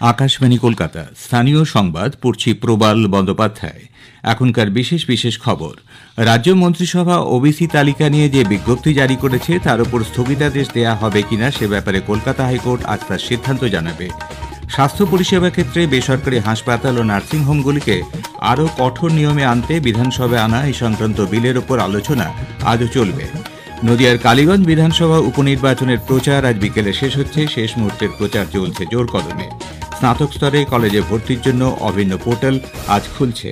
আকাশবাণী কলকাতা স্থানীয় সংবাদ পড়ছি প্রবাল বন্দ্যোপাধ্যায়। এখনকার বিশেষ বিশেষ খবর। রাজ্য মন্ত্রিসভা ওবিসি তালিকা নিয়ে যে বিজ্ঞপ্তি জারি করেছে তার উপর স্থগিতাদেশ দেয়া হবে কিনা সে ব্যাপারে কলকাতা হাইকোর্ট আজ তার সিদ্ধান্ত জানাবে। স্বাস্থ্য পরিষেবা ক্ষেত্রে বেসরকারি হাসপাতাল ও নার্সিংহোমগুলিকে আরও কঠোর নিয়মে আনতে বিধানসভায় আনা এই সংক্রান্ত বিলের ওপর আলোচনা আজও চলবে। নদিয়ার কালীগঞ্জ বিধানসভা উপনির্বাচনের প্রচার আজ বিকেলে শেষ হচ্ছে। শেষ মুহূর্তের প্রচার চলছে জোর কদমে। স্নাতক স্তরে কলেজে ভর্তির জন্য অভিন্ন পোর্টাল আজ খুলছে।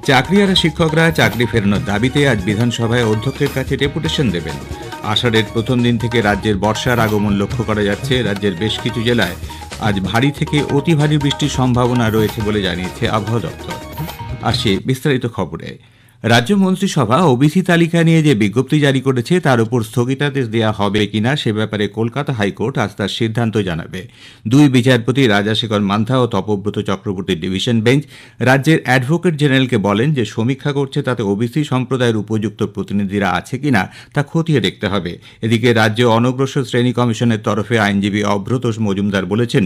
চাকরিহারা শিক্ষকরা চাকরি ফেরানোর দাবিতে আজ বিধানসভায় অধ্যক্ষের কাছে ডেপুটেশন দেবেন। আষাঢ়ের প্রথম দিন থেকে রাজ্যের বর্ষার আগমন লক্ষ্য করা যাচ্ছে। রাজ্যের বেশ কিছু জেলায় আজ ভারী থেকে অতি ভারী বৃষ্টির সম্ভাবনা রয়েছে বলে জানিয়েছে আবহাওয়া দপ্তর। আসছে বিস্তারিত খবরে। রাজ্য মন্ত্রিসভা ওবিসি তালিকা নিয়ে যে বিজ্ঞপ্তি জারি করেছে তার উপর স্থগিতাদেশ দেওয়া হবে কিনা সে ব্যাপারে কলকাতা হাইকোর্ট আজ তার সিদ্ধান্ত জানাবে। দুই বিচারপতি রাজাশেখর মান্থা ও তপব্রত চক্রবর্তীর ডিভিশন বেঞ্চ রাজ্যের অ্যাডভোকেট জেনারেলকে বলেন যে সমীক্ষা করছে তাতে ওবিসি সম্প্রদায়ের উপযুক্ত প্রতিনিধিরা আছে কিনা তা খতিয়ে দেখতে হবে। এদিকে রাজ্য অনগ্রসর শ্রেণী কমিশনের তরফে আইনজীবী অভ্রত মজুমদার বলেছেন,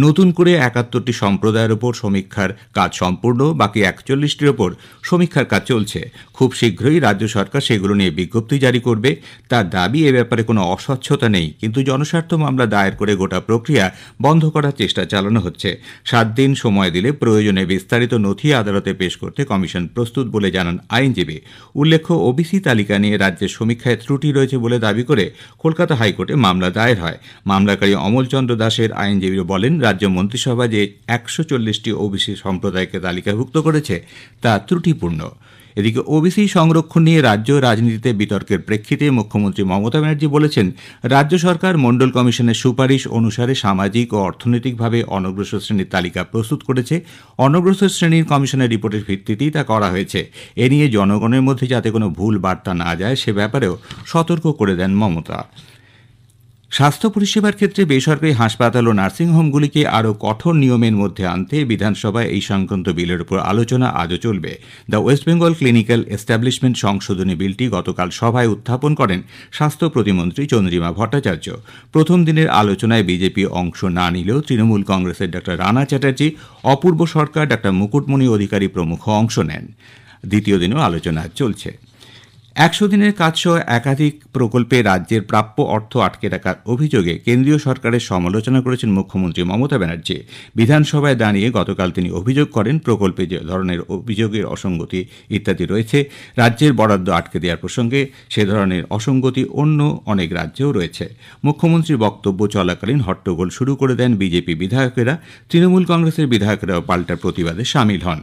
নতুন করে ৭১টি সম্প্রদায়ের ওপর সমীক্ষার কাজ সম্পূর্ণ, বাকি ৪১টির ওপর সমীক্ষার কাজ চলছে। খুব শীঘ্রই রাজ্য সরকার সেগুলো নিয়ে বিজ্ঞপ্তি জারি করবে। তার দাবি, এ ব্যাপারে কোনো অস্বচ্ছতা নেই, কিন্তু জনস্বার্থ মামলা দায়ের করে গোটা প্রক্রিয়া বন্ধ করার চেষ্টা চালানো হচ্ছে। ৭ দিন সময় দিলে প্রয়োজনে বিস্তারিত নথি আদালতে পেশ করতে কমিশন প্রস্তুত বলে জানান আইনজীবী। উল্লেখ্য, ওবিসি তালিকা নিয়ে রাজ্যের সমীক্ষায় ত্রুটি রয়েছে বলে দাবি করে কলকাতা হাইকোর্টে মামলা দায়ের হয়। মামলাকারী অমলচন্দ্র দাসের আইনজীবী বলেন, রাজ্য মন্ত্রিসভা যে ১৪০টি ওবিসি সম্প্রদায়কে তালিকাভুক্ত করেছে তা ত্রুটিপূর্ণ। এদিকে ওবিসি সংরক্ষণ নিয়ে রাজ্য রাজনীতিতে বিতর্কের প্রেক্ষিতে মুখ্যমন্ত্রী মমতা ব্যানার্জি বলেছেন, রাজ্য সরকার মণ্ডল কমিশনের সুপারিশ অনুসারে সামাজিক ও অর্থনৈতিকভাবে অনগ্রসর শ্রেণীর তালিকা প্রস্তুত করেছে। অনগ্রসর শ্রেণীর কমিশনের রিপোর্টের ভিত্তিতেই তা করা হয়েছে। এ নিয়ে জনগণের মধ্যে যাতে কোনো ভুল বার্তা না যায় সে ব্যাপারেও সতর্ক করে দেন মমতা। স্বাস্থ্য পরিষেবার ক্ষেত্রে বেসরকারি হাসপাতাল ও নার্সিংহোমগুলিকে আরও কঠোর নিয়মের মধ্যে আনতে বিধানসভায় এই সংক্রান্ত বিলের উপর আলোচনা আজও চলবে। The West Bengal clinical establishment সংশোধনী বিলটি গতকাল সভায় উত্থাপন করেন স্বাস্থ্য প্রতিমন্ত্রী চন্দ্রিমা ভট্টাচার্য। প্রথম দিনের আলোচনায় বিজেপি অংশ না নিলেও তৃণমূল কংগ্রেসের ডা রানা চ্যাটার্জি, অপূর্ব সরকার, ডা মুকুটমণি অধিকারী প্রমুখ অংশ নেন। দ্বিতীয় দিনেও আলোচনা চলছে। ১০০ দিনের কাজসহ একাধিক প্রকল্পে রাজ্যের প্রাপ্য অর্থ আটকে রাখার অভিযোগে কেন্দ্রীয় সরকারের সমালোচনা করেছেন মুখ্যমন্ত্রী মমতা ব্যানার্জি। বিধানসভায় দাঁড়িয়ে গতকাল তিনি অভিযোগ করেন, প্রকল্পে যে ধরনের অভিযোগের অসঙ্গতি ইত্যাদি রয়েছে, রাজ্যের বরাদ্দ আটকে দেওয়ার প্রসঙ্গে সে ধরনের অসঙ্গতি অন্য অনেক রাজ্যেও রয়েছে। মুখ্যমন্ত্রীর বক্তব্য চলাকালীন হট্টগোল শুরু করে দেন বিজেপি বিধায়কেরা। তৃণমূল কংগ্রেসের বিধায়কেরাও পাল্টা প্রতিবাদে সামিল হন।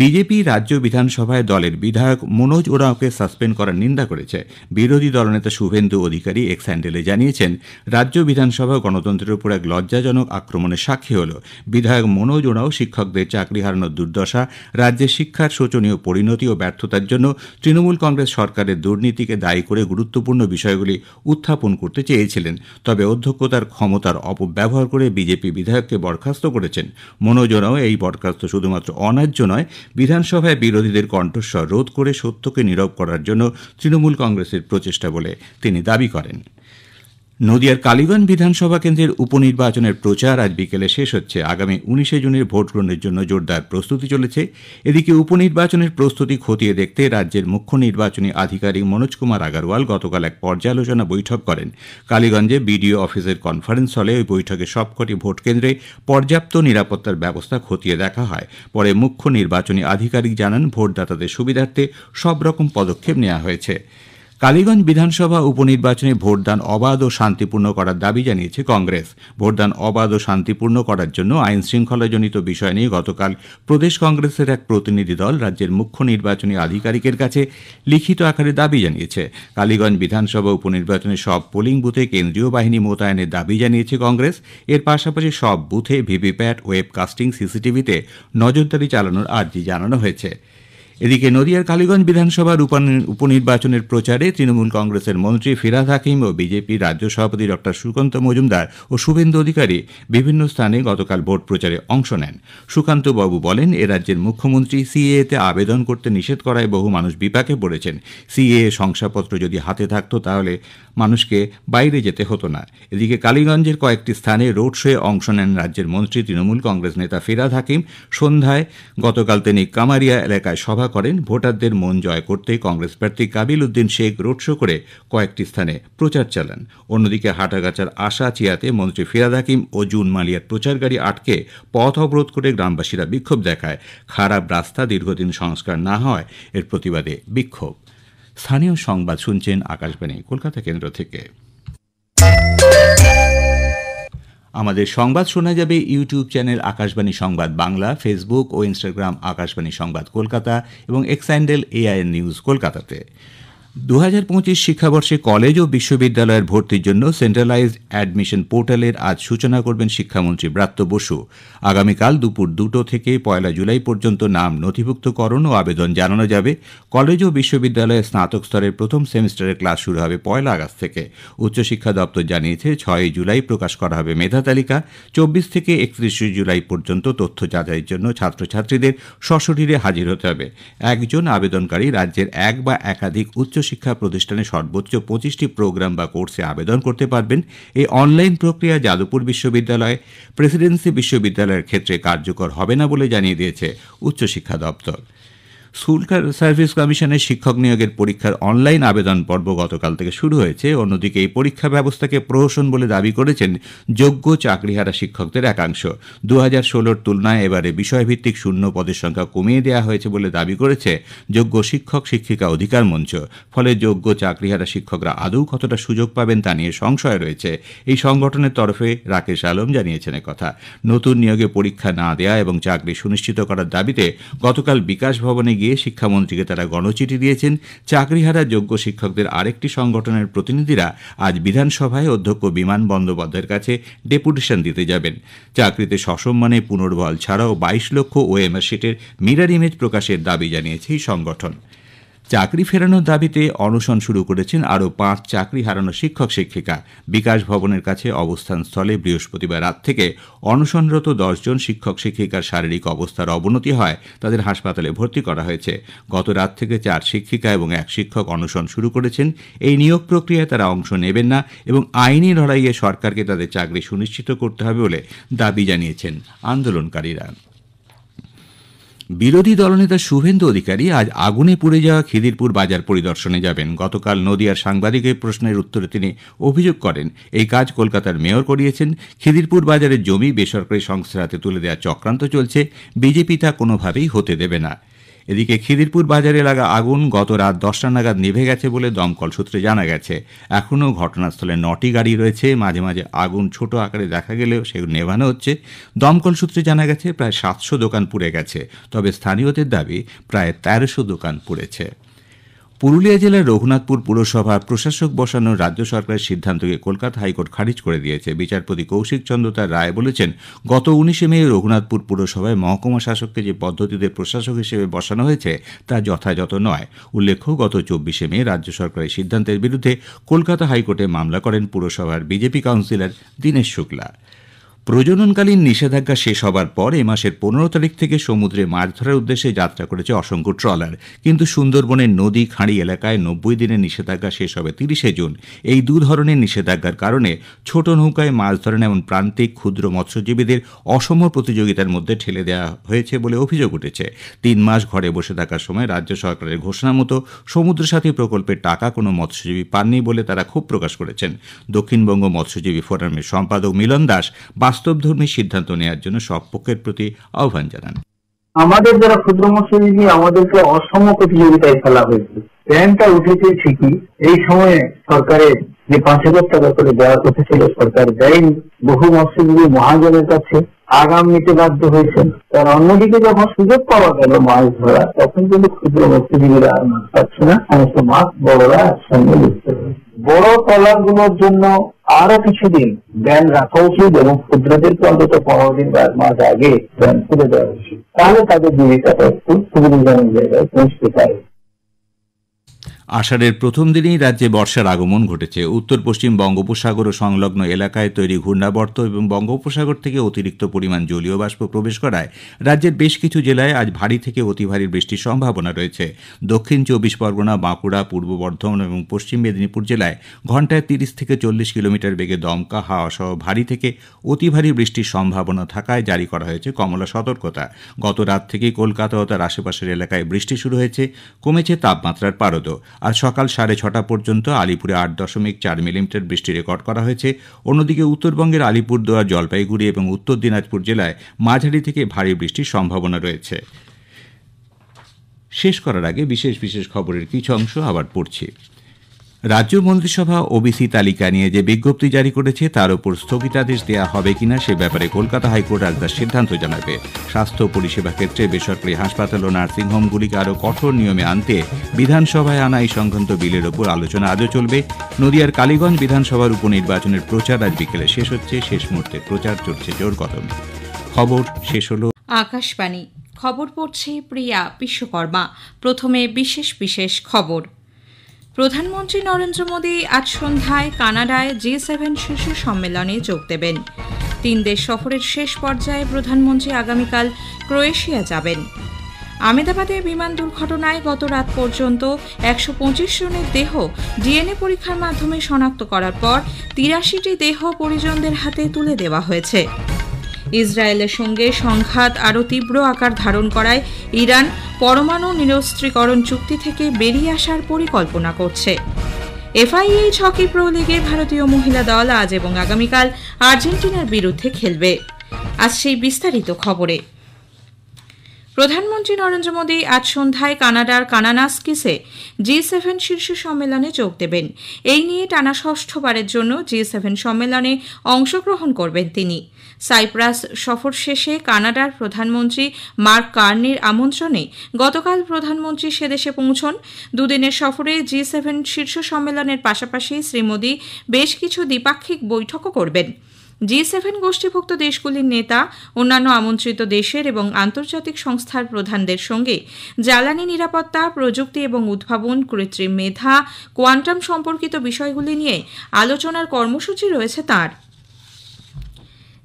বিজেপি রাজ্য বিধানসভায় দলের বিধায়ক মনোজ ওরাওকে সাসপেন্ড করার নিন্দা করেছে। বিরোধী দলনেতা শুভেন্দু অধিকারী এক্স হ্যান্ডেলে জানিয়েছেন, রাজ্য বিধানসভা গণতন্ত্রের উপর এক লজ্জাজনক আক্রমণের সাক্ষী হল। বিধায়ক মনোজ ওরাও শিক্ষকদের চাকরি হারানোর দুর্দশা, রাজ্যের শিক্ষার শোচনীয় পরিণতি ও ব্যর্থতার জন্য তৃণমূল কংগ্রেস সরকারের দুর্নীতিকে দায়ী করে গুরুত্বপূর্ণ বিষয়গুলি উত্থাপন করতে চেয়েছিলেন। তবে অধ্যক্ষ তার ক্ষমতার অপব্যবহার করে বিজেপি বিধায়ককে বরখাস্ত করেছেন। মনোজ ওরাও এই বরখাস্ত শুধুমাত্র অন্যায্য নয়, বিধানসভায় বিরোধীদের কণ্ঠস্বর রোধ করে সত্যকে নীরব করার জন্য তৃণমূল কংগ্রেসের প্রচেষ্টা বলে তিনি দাবি করেন। নদিয়ার কালীগঞ্জ বিধানসভা কেন্দ্রের উপনির্বাচনের প্রচার আজ বিকেলে শেষ হচ্ছে। আগামী ১৯ জুনের ভোট গ্রহণের জন্য জোরদার প্রস্তুতি চলেছে। এদিকে উপনির্বাচনের প্রস্তুতি খতিয়ে দেখতে রাজ্যের মুখ্য নির্বাচনী আধিকারিক মনোজ কুমার আগরওয়াল গতকাল এক পর্যালোচনা বৈঠক করেন। কালীগঞ্জে বিডিও অফিসের কনফারেন্স হলে ওই বৈঠকে সবকটি ভোট কেন্দ্রে পর্যাপ্ত নিরাপত্তার ব্যবস্থা খতিয়ে দেখা হয়। পরে মুখ্য নির্বাচনী আধিকারিক জানান, ভোটদাতাদের সুবিধার্থে সব রকম পদক্ষেপ নেওয়া হয়েছে। কালীগঞ্জ বিধানসভা উপনির্বাচনে ভোটদান অবাধ ও শান্তিপূর্ণ করার দাবি জানিয়েছে কংগ্রেস। ভোটদান অবাধ ও শান্তিপূর্ণ করার জন্য আইন শৃঙ্খলাজনিত বিষয় নিয়ে গতকাল প্রদেশ কংগ্রেসের এক প্রতিনিধি দল রাজ্যের মুখ্য নির্বাচনী আধিকারিকের কাছে লিখিত আকারে দাবি জানিয়েছে। কালীগঞ্জ বিধানসভা উপনির্বাচনে সব পোলিং বুথে কেন্দ্রীয় বাহিনী মোতায়েনের দাবি জানিয়েছে কংগ্রেস। এর পাশাপাশি সব বুথে ভিভিপ্যাট, ওয়েবকাস্টিং, সিসিটিভিতে নজরদারি চালানোর আর্জি জানানো হয়েছে। এদিকে নদিয়ার কালীগঞ্জ বিধানসভার উপনির্বাচনের প্রচারে তৃণমূল কংগ্রেসের মন্ত্রী ফিরহাদ হাকিম ও বিজেপি রাজ্য সভাপতি ডক্টর সুকান্ত মজুমদার ও শুভেন্দু অধিকারী বিভিন্ন স্থানে গতকাল ভোট প্রচারে অংশ নেন। সুকান্ত বাবু বলেন, এ রাজ্যের মুখ্যমন্ত্রী সিএএতে আবেদন করতে নিষেধ করায় বহু মানুষ বিপাকে পড়েছেন। সিএএ শংসাপত্র যদি হাতে থাকতো তাহলে মানুষকে বাইরে যেতে হতো না। এদিকে কালীগঞ্জের কয়েকটি স্থানে রোড শোয়ে অংশ নেন রাজ্যের মন্ত্রী তৃণমূল কংগ্রেস নেতা ফিরহাদ হাকিম। সন্ধ্যায় গতকাল তিনি কামারিয়া এলাকায় সভা করেন। ভোটারদের মন জয় করতে কংগ্রেস প্রার্থী কাবিল উদ্দিন শেখ রোড শো করে কয়েকটি স্থানে প্রচার চালান। অন্যদিকে হাটাগাছার আশাচিয়াতে মন্ত্রী ফিরহাদ হাকিম ও জুন মালিয়ার প্রচার গাড়ি আটকে পথ অবরোধ করে গ্রামবাসীরা বিক্ষোভ দেখায়। খারাপ রাস্তা দীর্ঘদিন সংস্কার না হয় এর প্রতিবাদে বিক্ষোভ। স্থানীয় সংবাদ শুনছেন আকাশবাণী কলকাতা কেন্দ্র থেকে। আমাদের সংবাদ শোনা যাবে ইউটিউব চ্যানেল আকাশবাণী সংবাদ বাংলা, ফেসবুক ও ইনস্টাগ্রাম আকাশবাণী সংবাদ কলকাতা এবং এক্স হ্যান্ডেল এআইএন নিউজ কলকাতাতে। 2025 শিক্ষাবর্ষে কলেজ ও বিশ্ববিদ্যালয়ের ভর্তির জন্য সেন্ট্রালাইজড অ্যাডমিশন পোর্টালের আজ সূচনা করবেন শিক্ষামন্ত্রী ব্রাত্য বসু। আগামীকাল দুপুর 2টো থেকে 1 জুলাই পর্যন্ত নাম নথিভুক্তকরণ ও আবেদন জানানো যাবে। কলেজ ও বিশ্ববিদ্যালয়ের স্নাতক স্তরের প্রথম সেমিস্টারের ক্লাস শুরু হবে 1 আগস্ট থেকে। উচ্চশিক্ষা দপ্তর জানিয়েছে 6 জুলাই প্রকাশ করা হবে মেধা তালিকা। 24 থেকে 31 জুলাই পর্যন্ত তথ্য যাচাইয়ের জন্য ছাত্রছাত্রীদের সশরীরে হাজির হতে হবে। একজন আবেদনকারী রাজ্যের এক বা একাধিক উচ্চশিক্ষা প্রতিষ্ঠানে সর্বোচ্চ 25টি প্রোগ্রাম বা কোর্সে আবেদন করতে পারবেন। এই অনলাইন প্রক্রিয়া যাদবপুর বিশ্ববিদ্যালয়, প্রেসিডেন্সি বিশ্ববিদ্যালয়ের ক্ষেত্রে কার্যকর হবে না বলে জানিয়ে দিয়েছে উচ্চশিক্ষা দপ্তর। স্কুল সার্ভিস কমিশনের শিক্ষক নিয়োগের পরীক্ষার অনলাইন আবেদন পর্ব গতকাল থেকে শুরু হয়েছে। অন্যদিকে এই পরীক্ষা ব্যবস্থাকে প্রহসন বলে দাবি করেছেন যোগ্য চাকরিহারা শিক্ষকদের একাংশ। 2016-র তুলনায় এবারে বিষয়ভিত্তিক শূন্য পদের সংখ্যা কমিয়ে দেওয়া হয়েছে বলে দাবি করেছে যোগ্য শিক্ষক শিক্ষিকা অধিকার মঞ্চ। ফলে যোগ্য চাকরিহারা শিক্ষকরা আদৌ কতটা সুযোগ পাবেন তা নিয়ে সংশয় রয়েছে। এই সংগঠনের তরফে রাকেশ আলম জানিয়েছেন কথা। নতুন নিয়োগে পরীক্ষা না দেয়া এবং চাকরি সুনিশ্চিত করার দাবিতে গতকাল বিকাশ ভবনে গিয়ে শিক্ষামন্ত্রীকে তারা গণচিঠি দিয়েছেন। চাকরিহারা যোগ্য শিক্ষকদের আরেকটি সংগঠনের প্রতিনিধিরা আজ বিধানসভায় অধ্যক্ষ বিমান বন্দ্যোপাধ্যায়ের কাছে ডেপুটেশন দিতে যাবেন। চাকরিতে সসম্মানে পুনর্বহাল ছাড়াও 22 লক্ষ ওএমআর শিটের মিরর ইমেজ প্রকাশের দাবি জানিয়েছে এই সংগঠন। চাকরি ফেরানোর দাবিতে অনশন শুরু করেছেন আরও 5 চাকরি হারানো শিক্ষক শিক্ষিকা। বিকাশ ভবনের কাছে অবস্থান স্থলে বৃহস্পতিবার রাত থেকে অনশনরত 10 জন শিক্ষক শিক্ষিকার শারীরিক অবস্থার অবনতি হয় তাদের হাসপাতালে ভর্তি করা হয়েছে। গত রাত থেকে 4 শিক্ষিকা এবং 1 শিক্ষক অনশন শুরু করেছেন। এই নিয়োগ প্রক্রিয়ায় তারা অংশ নেবেন না এবং আইনি লড়াইয়ে সরকারকে তাদের চাকরি সুনিশ্চিত করতে হবে বলে দাবি জানিয়েছেন আন্দোলনকারীরা। বিরোধী দলনেতা শুভেন্দু অধিকারী আজ আগুনে পুড়ে যাওয়া খিদিরপুর বাজার পরিদর্শনে যাবেন। গতকাল নদিয়ার সাংবাদিকের প্রশ্নের উত্তরে তিনি অভিযোগ করেন এই কাজ কলকাতার মেয়র করিয়েছেন। খিদিরপুর বাজারের জমি বেসরকারি সংস্থার হাতে তুলে দেওয়ার চক্রান্ত চলছে, বিজেপি তা কোনোভাবেই হতে দেবে না। এদিকে খিদিরপুর বাজারে লাগা আগুন গত রাত 10টা নাগাদ নিভে গেছে বলে দমকল সূত্রে জানা গেছে। এখনও ঘটনাস্থলে 9টি গাড়ি রয়েছে। মাঝে মাঝে আগুন ছোট আকারে দেখা গেলেও সেগুলো নেভানো হচ্ছে। দমকল সূত্রে জানা গেছে প্রায় 700 দোকান পুড়ে গেছে, তবে স্থানীয়দের দাবি প্রায় 1300 দোকান পুড়েছে। পুরুলিয়া জেলার রঘুনাথপুর পুরসভার প্রশাসক বসানোর রাজ্য সরকারের সিদ্ধান্তকে কলকাতা হাইকোর্ট খারিজ করে দিয়েছে। বিচারপতি কৌশিক চন্দ্র তার রায় বলেছেন, গত 19 মে রঘুনাথপুর পুরসভায় মহকুমা শাসককে যে পদ্ধতিতে প্রশাসক হিসেবে বসানো হয়েছে তা যথাযথ নয়। উল্লেখ্য, গত 24 মে রাজ্য সরকারের সিদ্ধান্তের বিরুদ্ধে কলকাতা হাইকোর্টে মামলা করেন পুরসভার বিজেপি কাউন্সিলর দীনেশ শুক্লা। প্রজননকালীন নিষেধাজ্ঞা শেষ হবার পর এ মাসের 15 তারিখ থেকে সমুদ্রে মাছ ধরার উদ্দেশ্যে যাত্রা করেছে অসংখ্য ট্রলার। কিন্তু সুন্দরবনের নদী খাঁড়ি এলাকায় 90 দিনের নিষেধাজ্ঞা শেষ হবে 30শে জুন। এই 2 ধরনের নিষেধাজ্ঞার কারণে ছোট নৌকায় মাছ ধরেন এমন প্রান্তিক ক্ষুদ্র মৎস্যজীবীদের অসম প্রতিযোগিতার মধ্যে ঠেলে দেওয়া হয়েছে বলে অভিযোগ উঠেছে। 3 মাস ঘরে বসে থাকার সময় রাজ্য সরকারের ঘোষণা মতো সমুদ্রসাথী প্রকল্পের টাকা কোনো মৎস্যজীবী পাননি বলে তারা ক্ষোভ প্রকাশ করেছেন। দক্ষিণবঙ্গ মৎস্যজীবী ফোরামের সম্পাদক মিলন দাস বাস্তবধর্মী সিদ্ধান্ত নেওয়ার জন্য সব পক্ষের প্রতি আহ্বান জানান। আমাদের যারা ক্ষুদ্র মৎস্যজীবী আমাদেরকে অসম প্রতিযোগিতায় ফেলা হয়েছে। প্যানটা উঠেছে ঠিকই, এই সময়ে সরকারের যে 5,000 টাকা করে দেওয়ার কথা ছিল সরকার দেয়নি। বহু মৎস্যজীবী মহাজনের কাছে আগাম নিতে বাধ্য হয়েছেন। তার অন্যদিকে যখন সুযোগ পাওয়া গেল মাছ ধরা, তখন কিন্তু ক্ষুদ্র মৎস্যজীবীরা আর মাছ পাচ্ছে না, সমস্ত মাছ বড়রা একসঙ্গে লিখতে হয়েছে। বড় ট্রলারগুলোর জন্য আরো কিছুদিন ব্যান রাখা উচিত এবং ক্ষুদ্রদেরকে অন্তত 15 দিন বা 1 মাস আগে ব্যান খুলে দেওয়া উচিত, তাহলে তাদের জীবিকাটা একটু সুবিধাজনক জায়গায় পৌঁছতে পারে। আষাঢ়ের প্রথম দিনেই রাজ্যে বর্ষার আগমন ঘটেছে। উত্তর পশ্চিম বঙ্গোপসাগর ও সংলগ্ন এলাকায় তৈরি ঘূর্ণাবর্ত এবং বঙ্গোপসাগর থেকে অতিরিক্ত পরিমাণ জলীয় বাষ্প প্রবেশ করায় রাজ্যের বেশ কিছু জেলায় আজ ভারী থেকে অতি ভারী বৃষ্টির সম্ভাবনা রয়েছে। দক্ষিণ 24 পরগনা, বাঁকুড়া, পূর্ব বর্ধমান এবং পশ্চিম মেদিনীপুর জেলায় ঘণ্টায় 30 থেকে 40 কিলোমিটার বেগে দমকা হাওয়া সহ ভারী থেকে অতি ভারী বৃষ্টির সম্ভাবনা থাকায় জারি করা হয়েছে কমলা সতর্কতা। গত রাত থেকেই কলকাতা ও তার আশেপাশের এলাকায় বৃষ্টি শুরু হয়েছে, কমেছে তাপমাত্রার পারদ। আজ সকাল 6:30 পর্যন্ত আলিপুরে 8.4 মিলিমিটার বৃষ্টি রেকর্ড করা হয়েছে। অন্যদিকে উত্তরবঙ্গের আলিপুরদুয়ার, জলপাইগুড়ি এবং উত্তর দিনাজপুর জেলায় মাঝারি থেকে ভারী বৃষ্টির সম্ভাবনা রয়েছে। শেষ করার আগে বিশেষ বিশেষ খবরের কিছু অংশ আবার পড়ছি। রাজ্য মন্ত্রিসভা ওবিসি তালিকা নিয়ে যে বিজ্ঞপ্তি জারি করেছে তার উপর স্থগিতাদেশ দেওয়া হবে কিনা সে ব্যাপারে কলকাতা হাইকোর্ট আজ তার সিদ্ধান্ত জানাবে। স্বাস্থ্য পরিষেবা ক্ষেত্রে বেসরকারি হাসপাতাল ও নার্সিংহোমগুলিকে আরও কঠোর নিয়মে আনতে বিধানসভায় আনা এই সংক্রান্ত বিলের ওপর আলোচনা আজও চলবে। নদিয়ার কালীগঞ্জ বিধানসভার উপনির্বাচনের প্রচার আজ বিকেলে শেষ হচ্ছে। শেষ মুহূর্তে প্রচার চলছে জোর কদমে। খবর শেষ হল। আকাশবাণী খবর পড়ছে প্রিয়া বিশ্বকর্মা। প্রথমে বিশেষ বিশেষ খবর। প্রধানমন্ত্রী নরেন্দ্র মোদী আজ সন্ধ্যায় কানাডায় G7 শীর্ষ সম্মেলনে যোগ দেবেন। 3 দেশ সফরের শেষ পর্যায়ে প্রধানমন্ত্রী আগামীকাল ক্রোয়েশিয়া যাবেন। আহমেদাবাদে বিমান দুর্ঘটনায় গত রাত পর্যন্ত 125 জনের দেহ ডিএনএ পরীক্ষার মাধ্যমে শনাক্ত করার পর 83টি দেহ পরিজনদের হাতে তুলে দেওয়া হয়েছে। ইসরায়েলের সঙ্গে সংঘাত আরও তীব্র আকার ধারণ করায় ইরান পরমাণু নিরস্ত্রীকরণ চুক্তি থেকে বেরিয়ে আসার পরিকল্পনা করছে। FIH হকি প্রো লিগে ভারতীয় মহিলা দল আজ এবং আগামীকাল আর্জেন্টিনার বিরুদ্ধে খেলবে। আজ সেই বিস্তারিত খবরে। প্রধানমন্ত্রী নরেন্দ্র মোদী আজ সন্ধ্যায় কানাডার কানানাস্কিসে G7 শীর্ষ সম্মেলনে যোগ দেবেন। এই নিয়ে টানা 6ঠবারের জন্য G7 সম্মেলনে অংশগ্রহণ করবেন তিনি। সাইপ্রাস সফর শেষে কানাডার প্রধানমন্ত্রী মার্ক কার্নির আমন্ত্রণে গতকাল প্রধানমন্ত্রী সেদেশে পৌঁছন। দুদিনের সফরে G7 শীর্ষ সম্মেলনের পাশাপাশি শ্রী মোদী বেশ কিছু দ্বিপাক্ষিক বৈঠকও করবেন। G7 গোষ্ঠীভুক্ত দেশগুলির নেতা, অন্যান্য আমন্ত্রিত দেশের এবং আন্তর্জাতিক সংস্থার প্রধানদের সঙ্গে জ্বালানি নিরাপত্তা, প্রযুক্তি এবং উদ্ভাবন, কৃত্রিম মেধা, কোয়ান্টাম সম্পর্কিত বিষয়গুলি নিয়ে আলোচনার কর্মসূচি রয়েছে তাঁর।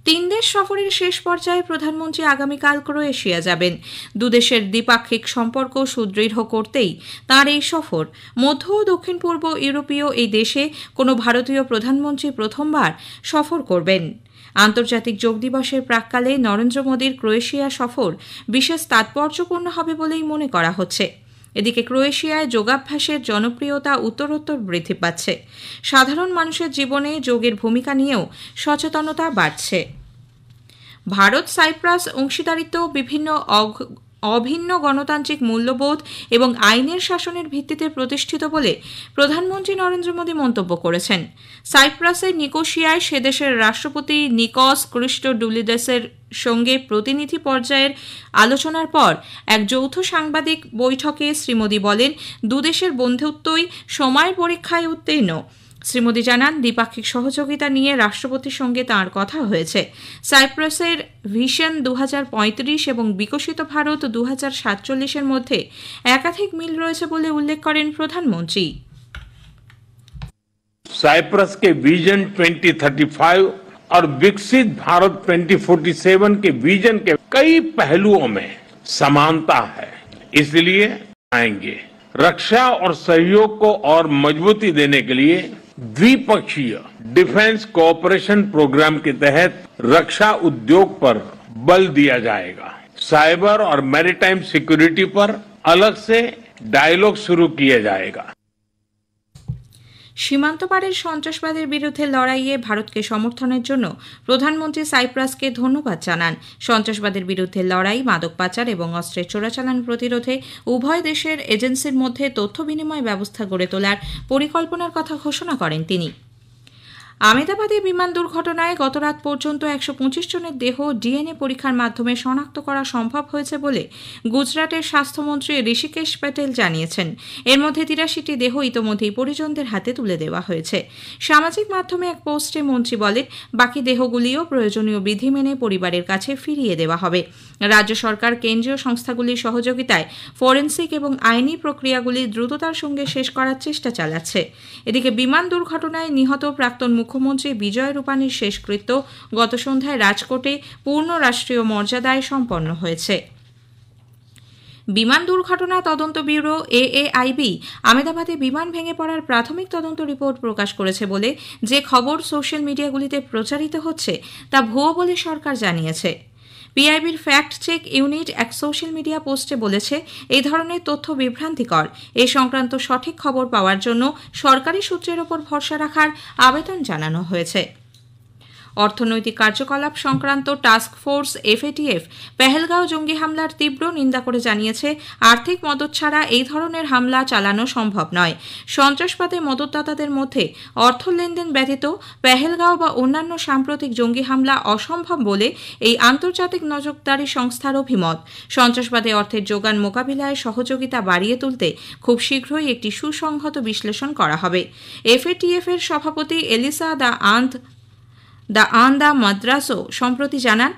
3 দেশ সফরের শেষ পর্যায়ে প্রধানমন্ত্রী আগামীকাল ক্রোয়েশিয়া যাবেন। দুদেশের দ্বিপাক্ষিক সম্পর্ক সুদৃঢ় করতেই তাঁর এই সফর। মধ্য ও দক্ষিণ পূর্ব ইউরোপীয় এই দেশে কোনো ভারতীয় প্রধানমন্ত্রী প্রথমবার সফর করবেন। আন্তর্জাতিক যোগ দিবসের প্রাক্কালে নরেন্দ্র মোদীর ক্রোয়েশিয়া সফর বিশেষ তাৎপর্যপূর্ণ হবে বলেই মনে করা হচ্ছে। এদিকে ক্রোয়েশিয়ায় যোগাভ্যাসের জনপ্রিয়তা উত্তরোত্তর বৃদ্ধি পাচ্ছে। সাধারণ মানুষের জীবনে যোগের ভূমিকা নিয়েও সচেতনতা বাড়ছে। ভারত সাইপ্রাস অংশীদারিত্ব বিভিন্ন অভিন্ন গণতান্ত্রিক মূল্যবোধ এবং আইনের শাসনের ভিত্তিতে প্রতিষ্ঠিত বলে প্রধানমন্ত্রী নরেন্দ্র মোদী মন্তব্য করেছেন। সাইপ্রাসের নিকোসিয়ায় সেদেশের রাষ্ট্রপতি নিকস ক্রিস্টোডুলিদেসের সঙ্গে প্রতিনিধি পর্যায়ের আলোচনার পর এক যৌথ সাংবাদিক বৈঠকে শ্রী মোদী বলেন, দুদেশের বন্ধুত্বই সময়ের পরীক্ষায় উত্তীর্ণ। শ্রী মোদী জানান, দ্বিপাক্ষিক সহযোগিতা নিয়ে রাষ্ট্রপতির সঙ্গে তাঁর কথা হয়েছে। সাইপ্রাসের ভিশন 2035 এবং বিকশিত ভারত 2047-এর মধ্যে একাধিক মিল রয়েছে বলে উল্লেখ করেন প্রধানমন্ত্রী। साइप्रस के विजन 2035 और विकसित भारत 2047 के विजन के कई पहलुओं में समानता है, इसलिए आएंगे। रक्षा और सहयोग को और मजबूती देने के लिए द्विपक्षीय डिफेंस कोऑपरेशन प्रोग्राम के तहत रक्षा उद्योग पर बल दिया जाएगा। साइबर और मैरीटाइम सिक्योरिटी पर अलग से डायलॉग शुरू किया जाएगा। সীমান্ত পারের সন্ত্রাসবাদের বিরুদ্ধে লড়াইয়ে ভারতকে সমর্থনের জন্য প্রধানমন্ত্রী সাইপ্রাসকে ধন্যবাদ জানান। সন্ত্রাসবাদের বিরুদ্ধে লড়াই, মাদক পাচার এবং অস্ত্রের চোরাচালান প্রতিরোধে উভয় দেশের এজেন্সির মধ্যে তথ্য বিনিময় ব্যবস্থা গড়ে তোলার পরিকল্পনার কথা ঘোষণা করেন তিনি। আমেদাবাদে বিমান দুর্ঘটনায় গতরাত পর্যন্ত ১২৫ জনের দেহ ডিএনএ পরীক্ষার মাধ্যমে শনাক্ত করা সম্ভব হয়েছে বলে গুজরাটের স্বাস্থ্যমন্ত্রী ঋষিকেশ প্যাটেল জানিয়েছেন। এর মধ্যে ৮৩টি দেহ ইতোমধ্যেই পরিজনদের হাতে তুলে দেওয়া হয়েছে। সামাজিক মাধ্যমে এক পোস্টে মন্ত্রী বলেন, বাকি দেহগুলিও প্রয়োজনীয় বিধি মেনে পরিবারের কাছে ফিরিয়ে দেওয়া হবে। রাজ্য সরকার কেন্দ্রীয় সংস্থাগুলির সহযোগিতায় ফরেনসিক এবং আইনি প্রক্রিয়াগুলি দ্রুততার সঙ্গে শেষ করার চেষ্টা চালাচ্ছে। এদিকে বিমান দুর্ঘটনায় নিহত প্রাক্তন মুখ্যমন্ত্রী বিজয় রূপানীর শেষকৃত্য গত সন্ধ্যায় রাজকোটে পূর্ণ রাষ্ট্রীয় মর্যাদায় সম্পন্ন হয়েছে। বিমান দুর্ঘটনা তদন্ত ব্যুরো এএআইবি আমেদাবাদে বিমান ভেঙে পড়ার প্রাথমিক তদন্ত রিপোর্ট প্রকাশ করেছে বলে যে খবর সোশ্যাল মিডিয়াগুলিতে প্রচারিত হচ্ছে তা ভুয়ো বলে সরকার জানিয়েছে। পিআইবির ফ্যাক্ট চেক ইউনিট এক সোশ্যাল মিডিয়া পোস্টে বলেছে, এই ধরনের তথ্য বিভ্রান্তিকর। এ সংক্রান্ত সঠিক খবর পাওয়ার জন্য সরকারি সূত্রের ওপর ভরসা রাখার আবেদন জানানো হয়েছে। অর্থনৈতিক কার্যকলাপ সংক্রান্ত টাস্ক ফোর্স এফএটিএফ পেহেলগাঁও জঙ্গি হামলার তীব্র নিন্দা করে জানিয়েছে, আর্থিক মদত ছাড়া এই ধরনের হামলা চালানো সম্ভব নয়। সন্ত্রাসবাদে মদতদাতাদের মধ্যে অর্থ লেনদেন ব্যতীত পেহেলগাঁও বা অন্যান্য সাম্প্রতিক জঙ্গি হামলা অসম্ভব বলে এই আন্তর্জাতিক নজরদারি সংস্থার অভিমত। সন্ত্রাসবাদে অর্থের যোগান মোকাবিলায় সহযোগিতা বাড়িয়ে তুলতে খুব শীঘ্রই একটি সুসংহত বিশ্লেষণ করা হবে। এফএটিএফ এর সভাপতি এলিসা দ্য আন্দা মাদ্রাসও সম্প্রতি জানান,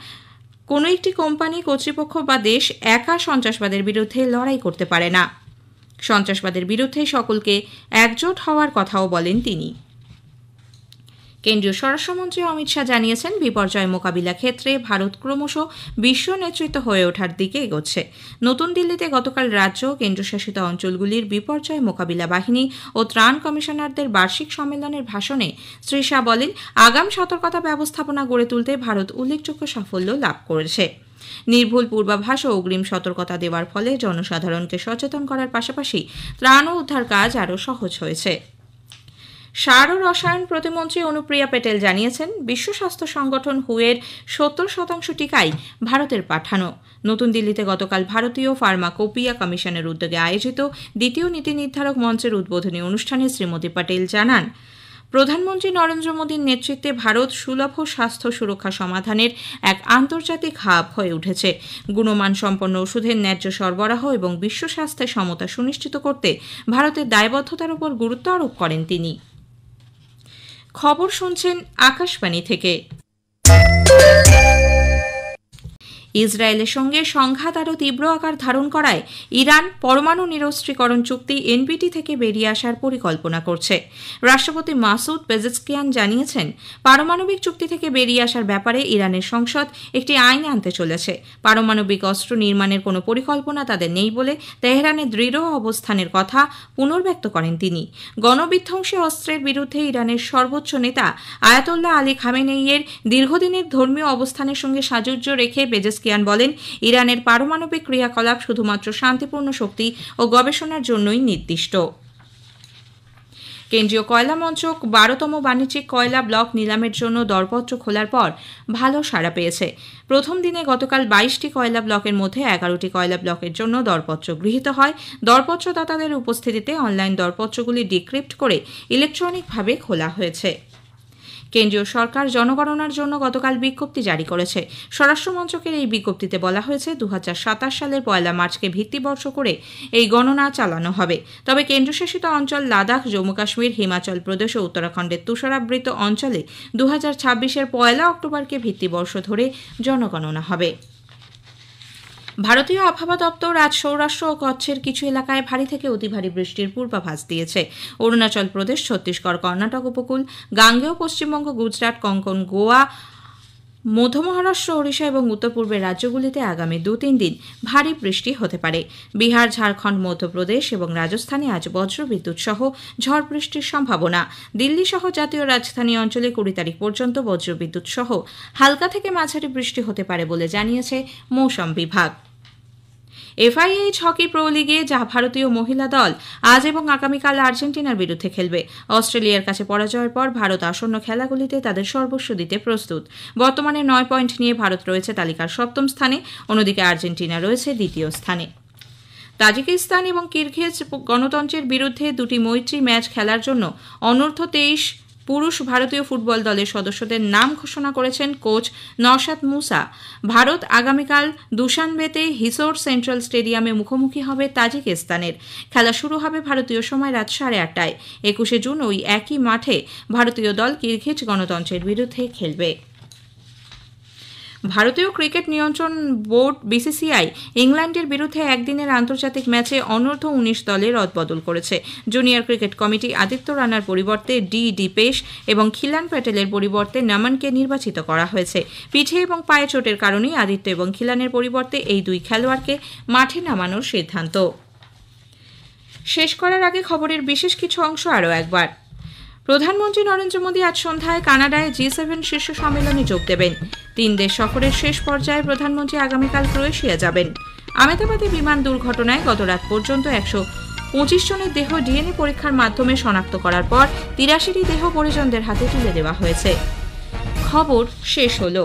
কোনো একটি কোম্পানি, কর্তৃপক্ষ বা দেশ একা সন্ত্রাসবাদের বিরুদ্ধে লড়াই করতে পারে না। সন্ত্রাসবাদের বিরুদ্ধে সকলকে একজোট হওয়ার কথাও বলেন তিনি। কেন্দ্রীয় স্বরাষ্ট্রমন্ত্রী অমিত শাহ জানিয়েছেন, বিপর্যয় মোকাবিলা ক্ষেত্রে ভারত ক্রমশ বিশ্ব নেতৃত্ব হয়ে ওঠার দিকে এগোচ্ছে। নতুন দিল্লিতে গতকাল রাজ্য কেন্দ্রশাসিত অঞ্চলগুলির বিপর্যয় মোকাবিলা বাহিনী ও ত্রাণ কমিশনারদের বার্ষিক সম্মেলনের ভাষণে শ্রী শাহ বলেন, আগাম সতর্কতা ব্যবস্থাপনা গড়ে তুলতে ভারত উল্লেখযোগ্য সাফল্য লাভ করেছে। নির্ভুল পূর্বাভাস ও অগ্রিম সতর্কতা দেওয়ার ফলে জনসাধারণকে সচেতন করার পাশাপাশি ত্রাণ ও উদ্ধার কাজ আরও সহজ হয়েছে। সার ও রসায়ন প্রতিমন্ত্রী অনুপ্রিয়া প্যাটেল জানিয়েছেন, বিশ্ব স্বাস্থ্য সংগঠন হুয়ের ৭০% টিকাই ভারতের পাঠানো। নতুন দিল্লিতে গতকাল ভারতীয় ফার্মাকোপিয়া কমিশনের উদ্যোগে আয়োজিত দ্বিতীয় নীতি নির্ধারক মঞ্চের উদ্বোধনী অনুষ্ঠানে শ্রীমতী প্যাটেল জানান, প্রধানমন্ত্রী নরেন্দ্র মোদীর নেতৃত্বে ভারত সুলভ স্বাস্থ্য সুরক্ষা সমাধানের এক আন্তর্জাতিক হাব হয়ে উঠেছে। গুণমান সম্পন্ন ওষুধের ন্যায্য সরবরাহ এবং বিশ্ব স্বাস্থ্যের সমতা সুনিশ্চিত করতে ভারতের দায়বদ্ধতার উপর গুরুত্ব আরোপ করেন তিনি। খবর শুনছেন আকাশবাণী থেকে। ইসরায়েলের সঙ্গে সংঘাত আরও তীব্র আকার ধারণ করায় ইরান পরমাণু নিরস্ত্রীকরণ চুক্তি এনপিটি থেকে বেরিয়ে আসার পরিকল্পনা করছে। রাষ্ট্রপতি মাসুদ পেজেশকিয়ান জানিয়েছেন, পারমাণবিক চুক্তি থেকে বেরিয়ে আসার ব্যাপারে ইরানের সংসদ একটি আইন আনতে চলেছে। পারমাণবিক অস্ত্র নির্মাণের কোনো পরিকল্পনা তাদের নেই বলে তেহরানের দৃঢ় অবস্থানের কথা পুনর্ব্যক্ত করেন তিনি। গণবিধ্বংসী অস্ত্রের বিরুদ্ধে ইরানের সর্বোচ্চ নেতা আয়াতোল্লাহ আলী খামেনেইয়ের দীর্ঘদিনের ধর্মীয় অবস্থানের সঙ্গে সাযুজ্য রেখে পেজেশকিয়ান বলেন, ইরানের পারমাণবিক ক্রিয়াকলাপ শুধুমাত্র শান্তিপূর্ণ শক্তি ও গবেষণার জন্যই নির্দিষ্ট। কেন্দ্রীয় কয়লা মন্ত্রক 12তম বাণিজ্যিক কয়লা ব্লক নিলামের জন্য দরপত্র খোলার পর ভালো সাড়া পেয়েছে। প্রথম দিনে গতকাল 22টি কয়লা ব্লকের মধ্যে 11টি কয়লা ব্লকের জন্য দরপত্র গৃহীত হয়। দরপত্রদাতাদের উপস্থিতিতে অনলাইন দরপত্রগুলি ডিক্রিপ্ট করে ইলেকট্রনিকভাবে খোলা হয়েছে। কেন্দ্রীয় সরকার জনগণনার জন্য গতকাল বিজ্ঞপ্তি জারি করেছে। স্বরাষ্ট্র মন্ত্রকের এই বিজ্ঞপ্তিতে বলা হয়েছে, 2027 সালের 1 মার্চকে ভিত্তিবর্ষ করে এই গণনা চালানো হবে। তবে কেন্দ্রশাসিত অঞ্চল লাদাখ, জম্মু কাশ্মীর, হিমাচল প্রদেশ ও উত্তরাখণ্ডের তুষারাবৃত অঞ্চলে 2026-এর 1 অক্টোবরকে ভিত্তিবর্ষ ধরে জনগণনা হবে। ভারতীয় আবহাওয়া দপ্তর আজ সৌরাষ্ট্র ও কচ্ছের কিছু এলাকায় ভারী থেকে অতি ভারী বৃষ্টির পূর্বাভাস দিয়েছে। অরুণাচল প্রদেশ, ছত্তিশগড়, কর্ণাটক উপকূল, গাঙ্গেয় পশ্চিমবঙ্গ, গুজরাট, কোঙ্কণ, গোয়া, মধ্য মহারাষ্ট্র, ওড়িশা এবং উত্তর পূর্বের রাজ্যগুলিতে আগামী 2-3 দিন ভারী বৃষ্টি হতে পারে। বিহার, ঝাড়খণ্ড, মধ্যপ্রদেশ এবং রাজস্থানে আজ বজ্রবিদ্যুৎ সহ ঝড় বৃষ্টির সম্ভাবনা। দিল্লি সহ জাতীয় রাজধানী অঞ্চলে 20 তারিখ পর্যন্ত বজ্রবিদ্যুৎ সহ হালকা থেকে মাঝারি বৃষ্টি হতে পারে বলে জানিয়েছে মৌসুম বিভাগ। এফআইএইচ হকি প্রো লিগে ভারতীয় মহিলা দল আজ এবং আগামীকাল আর্জেন্টিনার বিরুদ্ধে খেলবে। অস্ট্রেলিয়ার কাছে পরাজয়ের পর ভারত আসন্ন খেলাগুলিতে তাদের সর্বস্ব দিতে প্রস্তুত। বর্তমানে 9 পয়েন্ট নিয়ে ভারত রয়েছে তালিকার 7ম স্থানে, অন্যদিকে আর্জেন্টিনা রয়েছে 2য় স্থানে। তাজিকিস্তান এবং কিরগিজ গণতন্ত্রের বিরুদ্ধে 2টি মৈত্রী ম্যাচ খেলার জন্য অনূর্ধ্ব 23 পুরুষ ভারতীয় ফুটবল দলের সদস্যদের নাম ঘোষণা করেছেন কোচ নওশাদ মুসা। ভারত আগামীকাল দুশানবেতে হিসোর সেন্ট্রাল স্টেডিয়ামে মুখোমুখি হবে তাজিকিস্তানের। খেলা শুরু হবে ভারতীয় সময় রাত 8:30টায়। 21শে জুন ওই একই মাঠে ভারতীয় দল কিরগিজ গণতন্ত্রের বিরুদ্ধে খেলবে। ভারতীয় ক্রিকেট নিয়ন্ত্রণ বোর্ড বিসিসিআই ইংল্যান্ডের বিরুদ্ধে একদিনের আন্তর্জাতিক ম্যাচে অনূর্ধ্ব 19 দলের রদবদল করেছে। জুনিয়র ক্রিকেট কমিটি আদিত্য রানার পরিবর্তে ডি পেশ এবং খিলান প্যাটেলের পরিবর্তে নমনকে নির্বাচিত করা হয়েছে। পিঠে এবং পায়ে চোটের কারণেই আদিত্য এবং খিলানের পরিবর্তে এই দুই খেলোয়াড়কে মাঠে নামানোর সিদ্ধান্ত। শেষ করার আগে খবরের বিশেষ কিছু অংশ আরও একবার। প্রধানমন্ত্রী নরেন্দ্র মোদী আজ সন্ধ্যায় কানাডায় G7 শীর্ষ সম্মেলনে যোগ দেবেন। 3 দেশ সফরের শেষ পর্যায়ে প্রধানমন্ত্রী আগামীকাল ক্রোয়েশিয়া যাবেন। আহমেদাবাদে বিমান দুর্ঘটনায় গত রাত পর্যন্ত 125 জনের দেহ ডিএনএ পরীক্ষার মাধ্যমে শনাক্ত করার পর 83টি দেহ পরিজনদের হাতে তুলে দেওয়া হয়েছে। খবর শেষ হলো।